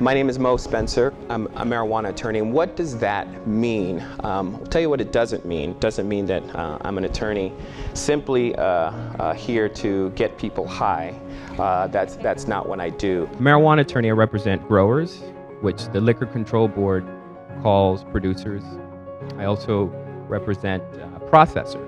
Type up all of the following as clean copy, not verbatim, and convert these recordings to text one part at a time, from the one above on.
My name is Moe Spencer. I'm a marijuana attorney. And what does that mean? I'll tell you what it doesn't mean. It doesn't mean that I'm an attorney simply here to get people high. That's not what I do. Marijuana attorney, I represent growers, which the Liquor Control Board calls producers. I also represent processors.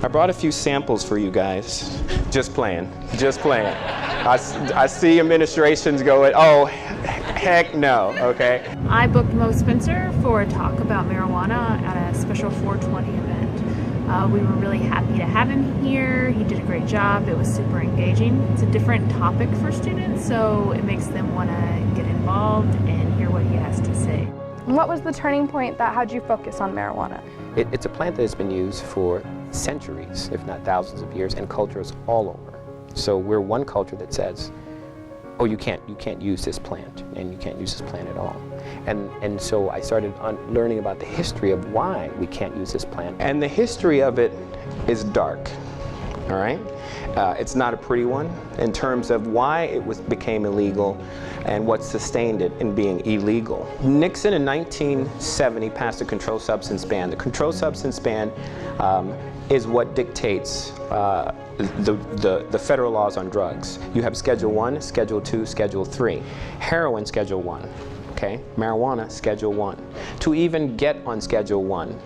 I brought a few samples for you guys. Just playing, just playing. I see administrations going, oh, heck no, okay? I booked Moe Spencer for a talk about marijuana at a special 420 event. We were really happy to have him here. He did a great job. It was super engaging. It's a different topic for students, so it makes them want to get involved and hear what he has to say. What was the turning point that had you focus on marijuana? It's a plant that has been used for centuries, if not thousands of years, and cultures all over. So we're one culture that says, oh, you can't use this plant, and you can't use this plant at all. And so I started learning about the history of why we can't use this plant. And the history of it is dark, all right? It's not a pretty one in terms of why it became illegal and what sustained it in being illegal. Nixon in 1970 passed a controlled substance ban. The controlled substance ban is what dictates the federal laws on drugs. You have Schedule 1, Schedule 2, Schedule 3. Heroin, Schedule 1. Okay? Marijuana, Schedule 1. To even get on Schedule 1,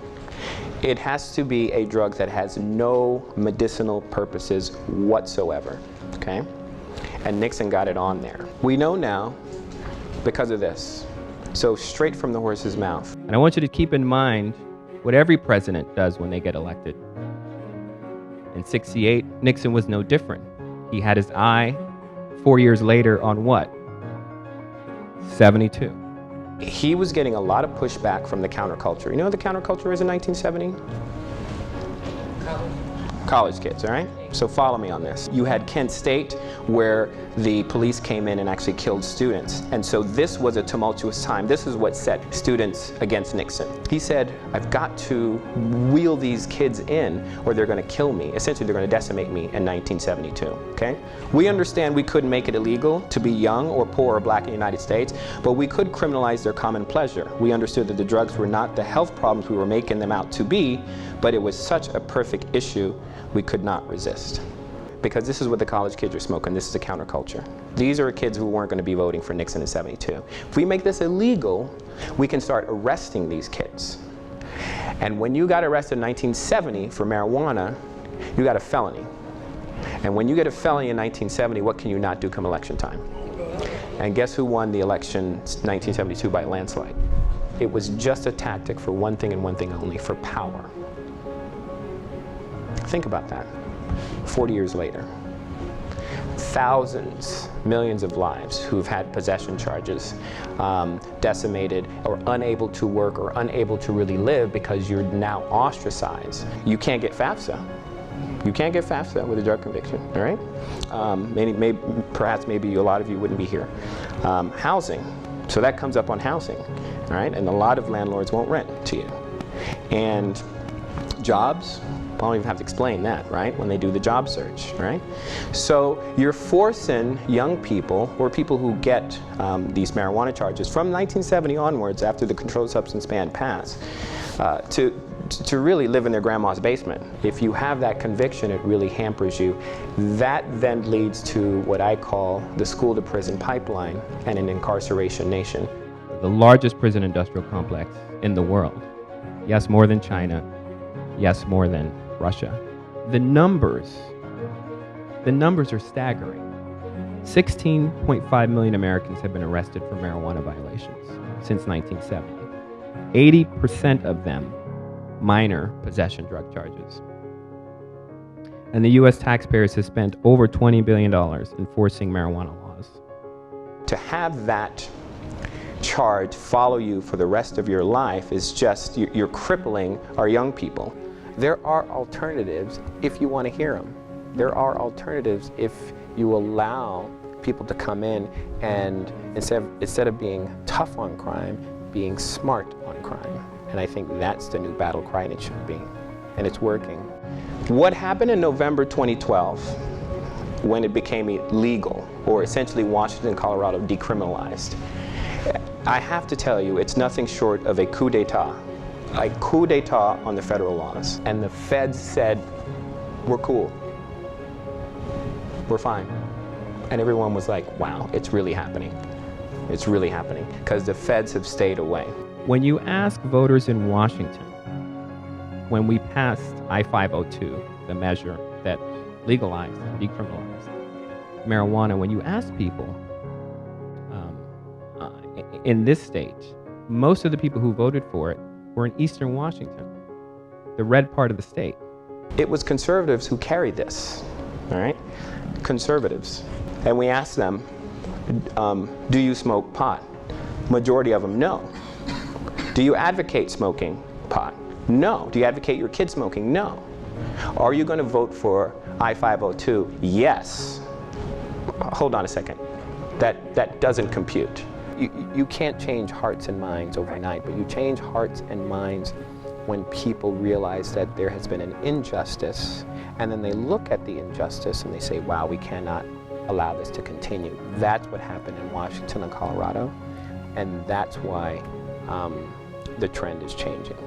it has to be a drug that has no medicinal purposes whatsoever. Okay? And Nixon got it on there. We know now because of this. So straight from the horse's mouth. And I want you to keep in mind what every president does when they get elected. In '68, Nixon was no different. He had his eye 4 years later on what? 72. He was getting a lot of pushback from the counterculture. You know what the counterculture is in 1970? College kids, all right? So follow me on this. You had Kent State, where the police came in and actually killed students. And so this was a tumultuous time. This is what set students against Nixon. He said, I've got to wheel these kids in or they're going to kill me. Essentially, they're going to decimate me in 1972, okay? We understand we couldn't make it illegal to be young or poor or black in the United States, but we could criminalize their common pleasure. We understood that the drugs were not the health problems we were making them out to be, but it was such a perfect issue we could not resist. Because this is what the college kids are smoking. This is a counterculture. These are kids who weren't going to be voting for Nixon in '72. If we make this illegal, we can start arresting these kids. And when you got arrested in 1970 for marijuana, you got a felony. And when you get a felony in 1970, what can you not do come election time? And guess who won the election 1972 by a landslide? It was just a tactic for one thing and one thing only, for power. Think about that. 40 years later, thousands, millions of lives who've had possession charges decimated or unable to work or unable to really live because you're now ostracized. You can't get FAFSA. You can't get FAFSA with a drug conviction, all right? Perhaps maybe a lot of you wouldn't be here. Housing, so that comes up on housing, all right? And a lot of landlords won't rent to you. And jobs, I don't even have to explain that, right? When they do the job search, right? So you're forcing young people or people who get these marijuana charges from 1970 onwards, after the controlled substance ban passed, to really live in their grandma's basement. If you have that conviction, it really hampers you. That then leads to what I call the school to prison pipeline and an incarceration nation. The largest prison industrial complex in the world. Yes, more than China. Yes, more than Russia. The numbers are staggering. 16.5 million Americans have been arrested for marijuana violations since 1970. 80% of them minor possession drug charges. And the U.S. taxpayers have spent over $20 billion enforcing marijuana laws. To have that charge follow you for the rest of your life is just, you're crippling our young people. There are alternatives if you want to hear them. There are alternatives if you allow people to come in and instead of being tough on crime, being smart on crime. And I think that's the new battle cry, and it should be. And it's working. What happened in November 2012, when it became illegal, or essentially Washington and Colorado decriminalized. I have to tell you, it's nothing short of a coup d'etat. A coup d'etat on the federal laws. And the feds said, we're cool. We're fine. And everyone was like, wow, it's really happening. It's really happening. Because the feds have stayed away. When you ask voters in Washington, when we passed I-502, the measure that legalized, decriminalized marijuana, when you ask people in this state, most of the people who voted for it were in eastern Washington, the red part of the state. It was conservatives who carried this, all right? Conservatives. And we asked them, do you smoke pot? Majority of them, no. Do you advocate smoking pot? No. Do you advocate your kids smoking? No. Are you going to vote for I-502? Yes. Hold on a second. That doesn't compute. You can't change hearts and minds overnight, but you change hearts and minds when people realize that there has been an injustice, and then they look at the injustice and they say, wow, we cannot allow this to continue. That's what happened in Washington and Colorado, and that's why the trend is changing.